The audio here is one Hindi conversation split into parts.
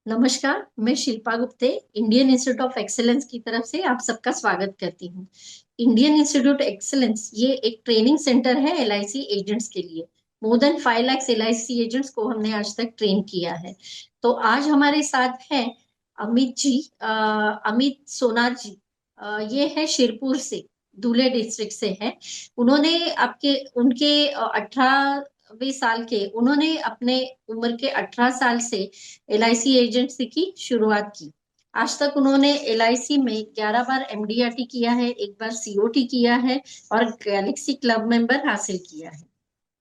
नमस्कार, मैं Shilpa Gupte Indian institute of excellence की तरफ से आप सबका स्वागत करती हूँ। इंडियन इंस्टीट्यूट एक्सीलेंस ये एक ट्रेनिंग सेंटर है एलआईसी एजेंट्स के लिए। More than 5 lakh LIC agents को हमने आज तक ट्रेन किया है। तो आज हमारे साथ है अमित जी, अमित सोनार जी। ये है शिरपुर से, धुले डिस्ट्रिक्ट से है। उन्होंने आपके उनके 18वें साल के उन्होंने अपने उम्र के 18 साल से एलआईसी एजेंसी की शुरुआत की। आज तक उन्होंने एलआईसी में 11 बार एमडीआरटी किया है, एक बार सीओटी किया है और गैलेक्सी क्लब मेंबर हासिल किया है।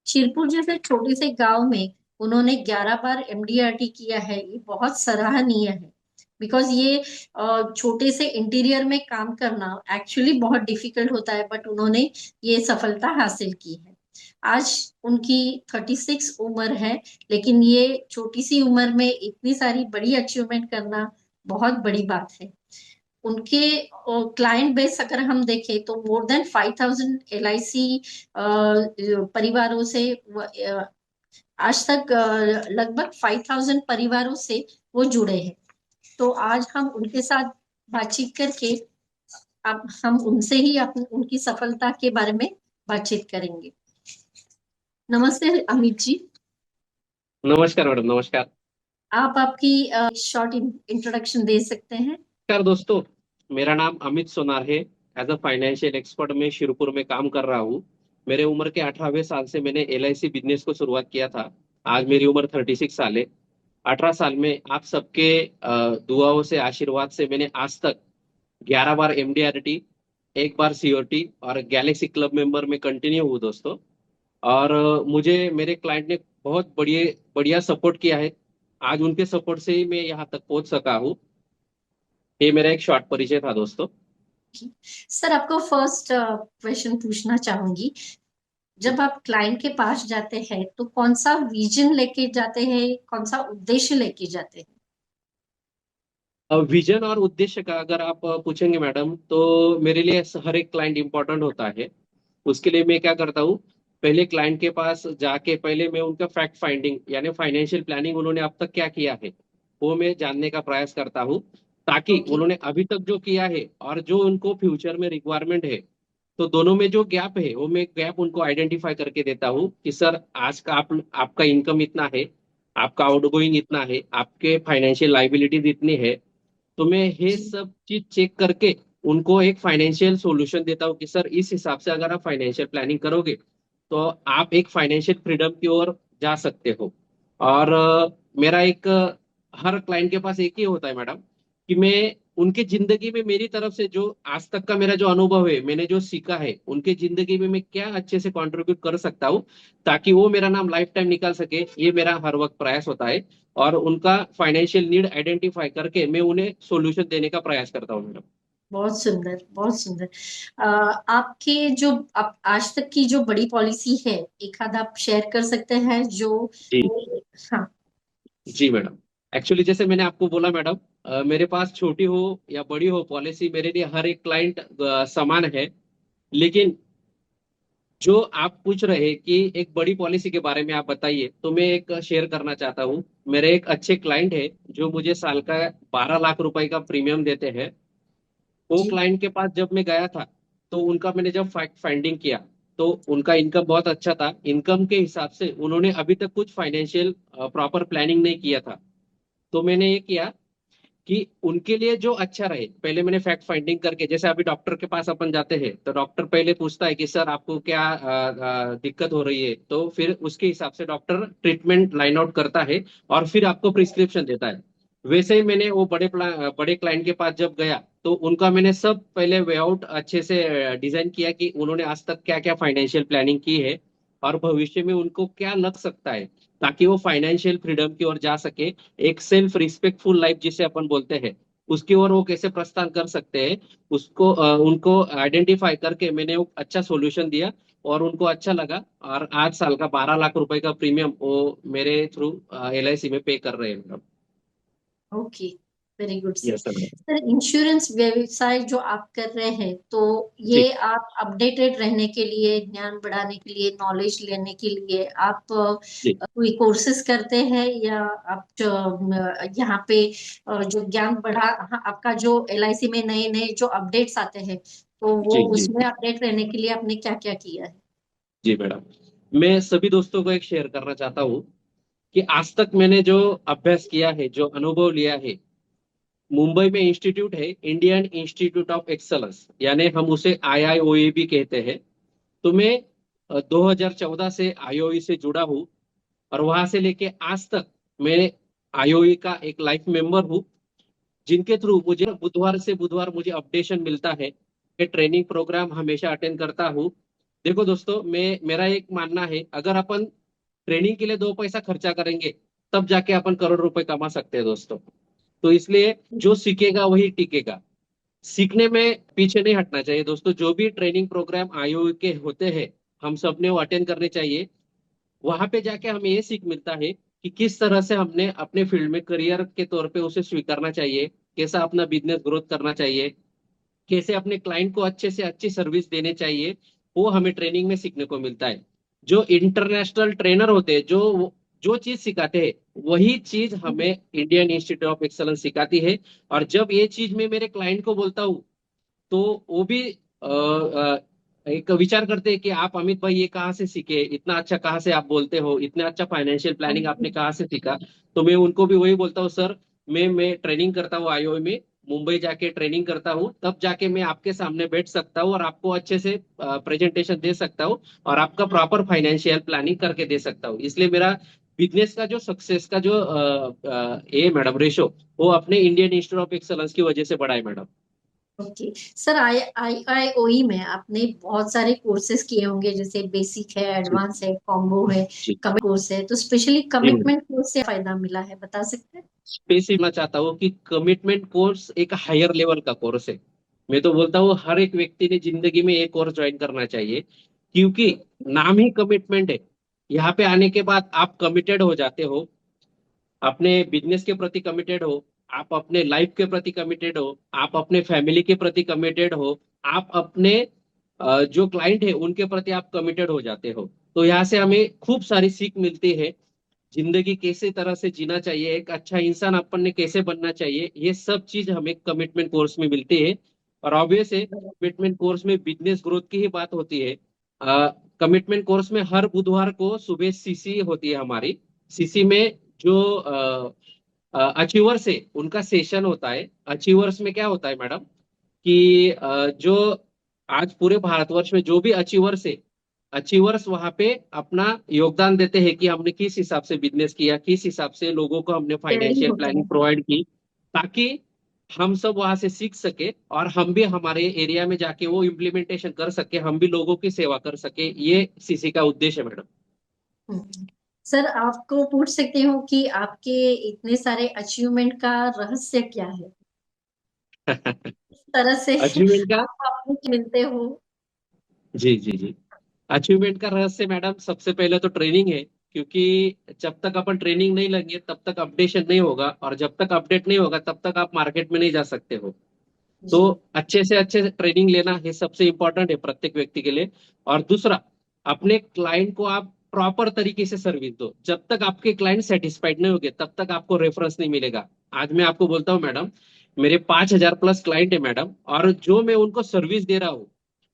शिरपुर जैसे छोटे से गांव में उन्होंने 11 बार एमडीआरटी किया है, ये बहुत सराहनीय है। बिकॉज ये छोटे से इंटीरियर में काम करना एक्चुअली बहुत डिफिकल्ट होता है, बट उन्होंने ये सफलता हासिल की है। आज उनकी 36 उम्र है, लेकिन ये छोटी सी उम्र में इतनी सारी बड़ी अचीवमेंट करना बहुत बड़ी बात है। उनके क्लाइंट बेस अगर हम देखें तो मोर देन 5,000 एलआईसी परिवारों से आज तक लगभग 5,000 परिवारों से वो जुड़े हैं। तो आज हम उनके साथ बातचीत करके अब हम उनसे ही उनकी सफलता के बारे में बातचीत करेंगे। नमस्ते अमित जी। नमस्कार मैडम, नमस्कार। आप आपकी शॉर्ट इंट्रोडक्शन दे सकते हैं? नमस्कार दोस्तों। मेरा नाम अमित सोनार है। एज अ फाइनेंशियल एक्सपर्ट मैं शिरपुर में काम कर रहा हूँ। मेरे उम्र के 18वें साल से मैंने एलआईसी बिजनेस को शुरुआत किया था। आज मेरी उम्र 36 साल है। 18 साल में आप सबके दुआओं से, आशीर्वाद से मैंने आज तक 11 बार एमडीआरटी, एक बार सीओटी और गैलेक्सी क्लब मेंबर में कंटिन्यू हूँ दोस्तों। और मुझे मेरे क्लाइंट ने बहुत बढ़िया बढ़िया सपोर्ट किया है। आज उनके सपोर्ट से ही मैं यहाँ तक पहुंच सका हूँ। ये मेरा एक शॉर्ट परिचय था दोस्तों। सर, आपको फर्स्ट क्वेश्चन पूछना चाहूंगी। जब आप क्लाइंट के पास जाते हैं तो कौन सा विजन लेके जाते हैं, कौन सा उद्देश्य लेके जाते हैं? विजन और उद्देश्य का अगर आप पूछेंगे मैडम, तो मेरे लिए हर एक क्लाइंट इंपॉर्टेंट होता है। उसके लिए मैं क्या करता हूँ, पहले क्लाइंट के पास जाके पहले मैं उनका फैक्ट फाइंडिंग यानी फाइनेंशियल प्लानिंग उन्होंने अब तक क्या किया है वो मैं जानने का प्रयास करता हूँ। ताकि ओके। उन्होंने अभी तक जो किया है और जो उनको फ्यूचर में रिक्वायरमेंट है, तो दोनों में जो गैप है वो मैं गैप उनको आइडेंटिफाई करके देता हूँ कि सर आज का आपका इनकम इतना है, आपका आउटगोइंग इतना है, आपके फाइनेंशियल लाइबिलिटीज इतनी है। तो मैं ये जी। सब चीज चेक करके उनको एक फाइनेंशियल सॉल्यूशन देता हूँ कि सर इस हिसाब से अगर आप फाइनेंशियल प्लानिंग करोगे तो आप एक फाइनेंशियल फ्रीडम की ओर जा सकते हो। और मेरा एक हर क्लाइंट के पास एक ही होता है मैडम कि मैं उनकी जिंदगी में मेरी तरफ से जो आज तक का मेरा जो अनुभव है, मैंने जो सीखा है, उनके जिंदगी में मैं क्या अच्छे से कंट्रीब्यूट कर सकता हूँ ताकि वो मेरा नाम लाइफ टाइम निकाल सके, ये मेरा हर वक्त प्रयास होता है। और उनका फाइनेंशियल नीड आइडेंटिफाई करके मैं उन्हें सॉल्यूशन देने का प्रयास करता हूँ मैडम। बहुत सुंदर, बहुत सुंदर। आपके जो आप आज तक की जो बड़ी पॉलिसी है, एक आध आप शेयर कर सकते हैं जो? जी। हाँ। जी मैडम। एक्चुअली जैसे मैंने आपको बोला मैडम, मेरे पास छोटी हो या बड़ी हो पॉलिसी, मेरे लिए हर एक क्लाइंट समान है। लेकिन जो आप पूछ रहे हैं कि एक बड़ी पॉलिसी के बारे में आप बताइए, तो मैं एक शेयर करना चाहता हूँ। मेरे एक अच्छे क्लाइंट है जो मुझे साल का 12 लाख रुपए का प्रीमियम देते हैं। वो जी। क्लाइंट के पास जब मैं गया था, तो उनका मैंने जब फैक्ट फाइंडिंग किया, तो उनका इनकम बहुत अच्छा था। इनकम के हिसाब से उन्होंने अभी तक कुछ फाइनेंशियल प्रॉपर प्लानिंग नहीं किया था। तो मैंने ये किया कि उनके लिए जो अच्छा रहे, पहले मैंने फैक्ट फाइंडिंग करके, जैसे अभी डॉक्टर के पास अपन जाते हैं तो डॉक्टर पहले पूछता है कि सर आपको क्या दिक्कत हो रही है, तो फिर उसके हिसाब से डॉक्टर ट्रीटमेंट लाइन आउट करता है और फिर आपको प्रिस्क्रिप्शन देता है। वैसे ही मैंने वो बड़े क्लाइंट के पास जब गया, तो उनका मैंने सब पहले वे आउट अच्छे से डिजाइन किया कि उन्होंने आज तक क्या क्या फाइनेंशियल प्लानिंग की है और भविष्य में उनको क्या लग सकता है, ताकि वो फाइनेंशियल फ्रीडम की ओर जा सके। एक सेल्फ रिस्पेक्टफुल लाइफ जिसे अपन बोलते हैं, उसकी ओर वो कैसे प्रस्थान कर सकते हैं, उसको उनको आइडेंटिफाई करके मैंने वो अच्छा सॉल्यूशन दिया और उनको अच्छा लगा। और आज साल का 12 लाख रुपए का प्रीमियम वो मेरे थ्रू एलआईसी में पे कर रहे हैं madam. Okay. Very good sir. Yes sir. Sir, insurance व्यवसाय जो आप कर रहे हैं, तो जी ये आप अपडेटेड रहने के लिए, ज्ञान बढ़ाने के लिए, नॉलेज लेने के लिए आप जी कोई कोर्सेज करते हैं, या आप यहाँ पे जो ज्ञान बढ़ा, हाँ, आपका जो एलआईसी में नए नए जो अपडेट्स आते हैं, तो वो जी जी उसमें अपडेट रहने के लिए आपने क्या क्या किया है? जी मैडम, मैं सभी दोस्तों को एक शेयर करना चाहता हूँ कि आज तक मैंने जो अभ्यास किया है, जो अनुभव लिया है, मुंबई में इंस्टीट्यूट है इंडियन इंस्टीट्यूट ऑफ एक्सलेंस, यानी हम उसे आईआईओई भी कहते हैं। तो मैं 2014 से आईओई से जुड़ा हूँ, और वहां से लेके आज तक मैं आईओई का एक लाइफ मेंबर हूँ, जिनके थ्रू मुझे बुधवार से बुधवार मुझे अपडेशन मिलता है। मैं ट्रेनिंग प्रोग्राम हमेशा अटेंड करता हूँ। देखो दोस्तों, मैं मेरा एक मानना है, अगर अपन ट्रेनिंग के लिए 2 पैसा खर्चा करेंगे, तब जाके अपन करोड़ रुपए कमा सकते हैं दोस्तों। तो इसलिए जो सीखेगा वही टिकेगा। सीखने में पीछे नहीं हटना चाहिए दोस्तों। जो भी ट्रेनिंग प्रोग्राम आईओ के होते हैं, हम सब ने वो अटेंड करने चाहिए। वहां पे जाके हमें ये सीख मिलता है कि किस तरह से हमने अपने फील्ड में करियर के तौर पे उसे स्वीकारना चाहिए, कैसा अपना बिजनेस ग्रोथ करना चाहिए, कैसे अपने क्लाइंट को अच्छे से अच्छी सर्विस देने चाहिए। वो हमें ट्रेनिंग में सीखने को मिलता है। जो इंटरनेशनल ट्रेनर होते हैं, जो जो चीज सिखाते हैं, वही चीज हमें इंडियन इंस्टीट्यूट ऑफ एक्सलेंस सिखाती है। और जब ये चीज मैं मेरे क्लाइंट को बोलता हूँ, तो वो भी एक विचार करते हैं कि आप अमित भाई ये कहाँ से सीखे, इतना अच्छा कहाँ से आप बोलते हो, इतना अच्छा फाइनेंशियल प्लानिंग आपने कहाँ से सीखा। तो मैं उनको भी वही बोलता हूँ, सर मैं ट्रेनिंग करता हूँ आईओए में, मुंबई जाके ट्रेनिंग करता हूँ, तब जाके मैं आपके सामने बैठ सकता हूँ और आपको अच्छे से प्रेजेंटेशन दे सकता हूँ, और आपका प्रॉपर फाइनेंशियल प्लानिंग करके दे सकता हूँ। इसलिए मेरा बिजनेस का जो सक्सेस का जो ये मैडम रेशो, वो अपने इंडियन इंस्टीट्यूट ऑफ एक्सलेंस की वजह से बढ़ा है मैडम। ओके सर, आई आई आई ओ ई में आपने बहुत सारे कोर्सेज किए होंगे, जैसे बेसिक है, जी एडवांस है, कॉम्बो है, जी कमिट कोर्स है, तो स्पेशली जी मैडम, कमिटमेंट कोर्स से फायदा मिला है, बता सकते हैं? स्पेसिफिक मैं चाहता हूँ कि कमिटमेंट कोर्स एक हायर लेवल का कोर्स है। मैं तो बोलता हूँ हर एक व्यक्ति ने जिंदगी में एक कोर्स ज्वाइन करना चाहिए, क्योंकि नाम ही कमिटमेंट है। यहाँ पे आने के बाद आप कमिटेड हो जाते हो, अपने बिजनेस के प्रति कमिटेड हो, आप अपने लाइफ के प्रति कमिटेड हो, आप अपने फैमिली के प्रति कमिटेड हो, आप अपने जो क्लाइंट है उनके प्रति आप कमिटेड हो जाते हो। तो यहाँ से हमें खूब सारी सीख मिलती है। जिंदगी कैसे तरह से जीना चाहिए, एक अच्छा इंसान अपन ने कैसे बनना चाहिए, ये सब चीज हमें कमिटमेंट कोर्स में मिलती है। और ऑब्वियस है, कमिटमेंट कोर्स में बिजनेस ग्रोथ की ही बात होती है। कमिटमेंट कोर्स में हर बुधवार को सुबह सीसी होती है हमारी। सीसी में जो अचीवर्स है उनका सेशन होता है। अचीवर्स में क्या होता है मैडम, कि जो आज पूरे भारतवर्ष में जो भी अचीवर्स है, अचीवर्स वहां पे अपना योगदान देते हैं कि हमने किस हिसाब से बिजनेस किया, किस हिसाब से लोगों को हमने शेयरिंग फाइनेंशियल होता प्लानिंग है। प्रोवाइड की, ताकि हम सब वहां से सीख सके और हम भी हमारे एरिया में जाके वो इम्प्लीमेंटेशन कर सके, हम भी लोगों की सेवा कर सके। ये सीसी का उद्देश्य है मैडम। हम्म। सर, आपको पूछ सकते हो कि आपके इतने सारे अचीवमेंट का रहस्य क्या है? इस तरह से अचीवमेंट का, आप अपने मिलते हो? जी जी जी, अचीवमेंट का रहस्य मैडम सबसे पहले तो ट्रेनिंग है। क्योंकि जब तक अपन ट्रेनिंग नहीं लेंगे तब तक अपडेशन नहीं होगा, और जब तक अपडेट नहीं होगा तब तक आप मार्केट में नहीं जा सकते हो। तो जी। अच्छे से अच्छे ट्रेनिंग लेना ये सबसे इंपॉर्टेंट है प्रत्येक व्यक्ति के लिए। और दूसरा, अपने क्लाइंट को आप प्रॉपर तरीके से सर्विस दो। जब तक आपके क्लाइंट सेटिस्फाइड नहीं होंगे तब तक आपको रेफरेंस नहीं मिलेगा। आज मैं आपको बोलता हूँ मैडम, मेरे 5,000 प्लस क्लाइंट है मैडम, और जो मैं उनको सर्विस दे रहा हूँ,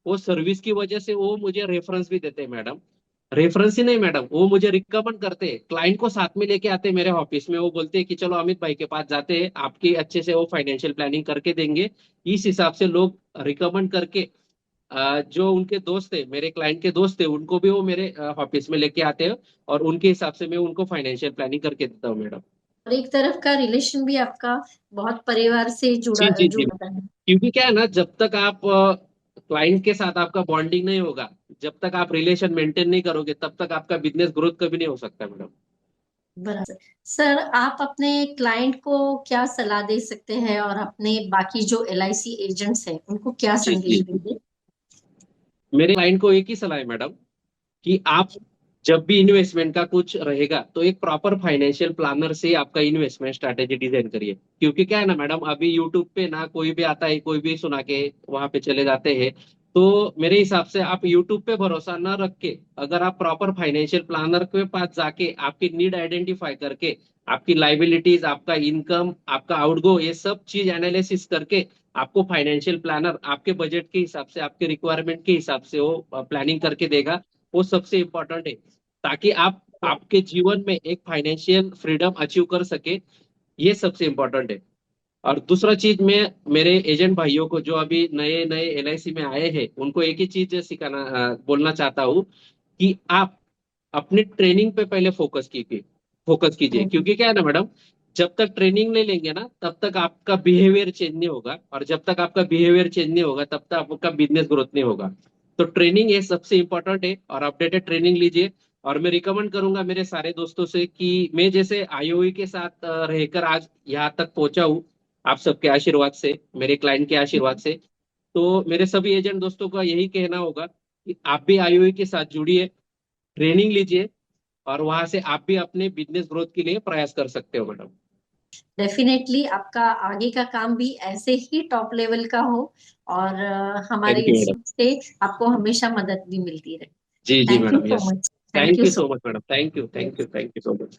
वो सर्विस की वजह से वो मुझे रेफरेंस भी देते हैं मैडम। रेफरेंस ही नहीं मैडम, वो मुझे रिकमेंड करते हैं, क्लाइंट को साथ में लेके आते हैं मेरे ऑफिस में। वो बोलते हैं कि चलो अमित भाई के पास जाते हैं, आपकी अच्छे से वो फाइनेंशियल प्लानिंग करके देंगे। इस हिसाब से लोग रिकमेंड करके जो उनके दोस्त है, मेरे क्लाइंट के दोस्त है, उनको भी वो मेरे ऑफिस में लेके आते हैं, और उनके हिसाब से मैं उनको फाइनेंशियल प्लानिंग करके देता हूँ मैडम। और एक तरफ का रिलेशन भी आपका बहुत परिवार से जुड़ा जी जी जी, जुड़ता है। क्योंकि क्या है ना, जब तक आप क्लाइंट के साथ आपका बॉन्डिंग नहीं होगा, जब तक आप रिलेशन मेंटेन नहीं करोगे, तब तक आपका बिजनेस ग्रोथ कभी नहीं हो सकता मैडम। बराबर। सर, आप अपने क्लाइंट को क्या सलाह दे सकते हैं, और अपने बाकी जो एलआईसी एजेंट्स हैं उनको क्या जी संदेश जी, देंगे? मेरे क्लाइंट को एक ही सलाह है मैडम, कि आप जब भी इन्वेस्टमेंट का कुछ रहेगा तो एक प्रॉपर फाइनेंशियल प्लानर से आपका इन्वेस्टमेंट स्ट्रैटेजी डिजाइन करिए। क्योंकि क्या है ना मैडम, अभी यूट्यूब पे ना कोई भी आता है, कोई भी सुना के वहां पे चले जाते हैं। तो मेरे हिसाब से आप यूट्यूब पे भरोसा न रख के, अगर आप प्रॉपर फाइनेंशियल प्लानर के पास जाके आपकी नीड आइडेंटिफाई करके, आपकी लाइबिलिटीज, आपका इनकम, आपका आउटगो, ये सब चीज एनालिसिस करके आपको फाइनेंशियल प्लानर आपके बजट के हिसाब से, आपके रिक्वायरमेंट के हिसाब से वो प्लानिंग करके देगा। वो सबसे इम्पोर्टेंट है, ताकि आप आपके जीवन में एक फाइनेंशियल फ्रीडम अचीव कर सके। ये सबसे इम्पोर्टेंट है। और दूसरा चीज, मैं मेरे एजेंट भाइयों को जो अभी नए नए एलआईसी में आए हैं उनको एक ही चीज सिखाना बोलना चाहता हूँ कि आप अपने ट्रेनिंग पे पहले फोकस कीजिए। हम्म, क्योंकि क्या है ना मैडम, जब तक ट्रेनिंग नहीं लेंगे ना तब तक आपका बिहेवियर चेंज नहीं होगा, और जब तक आपका बिहेवियर चेंज नहीं होगा तब तक आपका बिजनेस ग्रोथ नहीं होगा। तो ट्रेनिंग ये सबसे इंपॉर्टेंट है, और अपडेटेड ट्रेनिंग लीजिए। और मैं रिकमेंड करूंगा मेरे सारे दोस्तों से कि मैं जैसे आईओई के साथ रहकर आज यहाँ तक पहुंचा हूँ, आप सबके आशीर्वाद से, मेरे क्लाइंट के आशीर्वाद से। तो मेरे सभी एजेंट दोस्तों का यही कहना होगा कि आप भी आईओई के साथ जुड़िए, ट्रेनिंग लीजिए, और वहां से आप भी अपने बिजनेस ग्रोथ के लिए प्रयास कर सकते हो मैडम। डेफिनेटली आपका आगे का काम भी ऐसे ही टॉप लेवल का हो, और हमारे थैंक यू मैडम। इंस्टीट्यूट से आपको हमेशा मदद भी मिलती रहे। जी जी thank you madam, so yes. Much. Thank thank you you so so much madam, thank you, thank you, much. Thank you so much.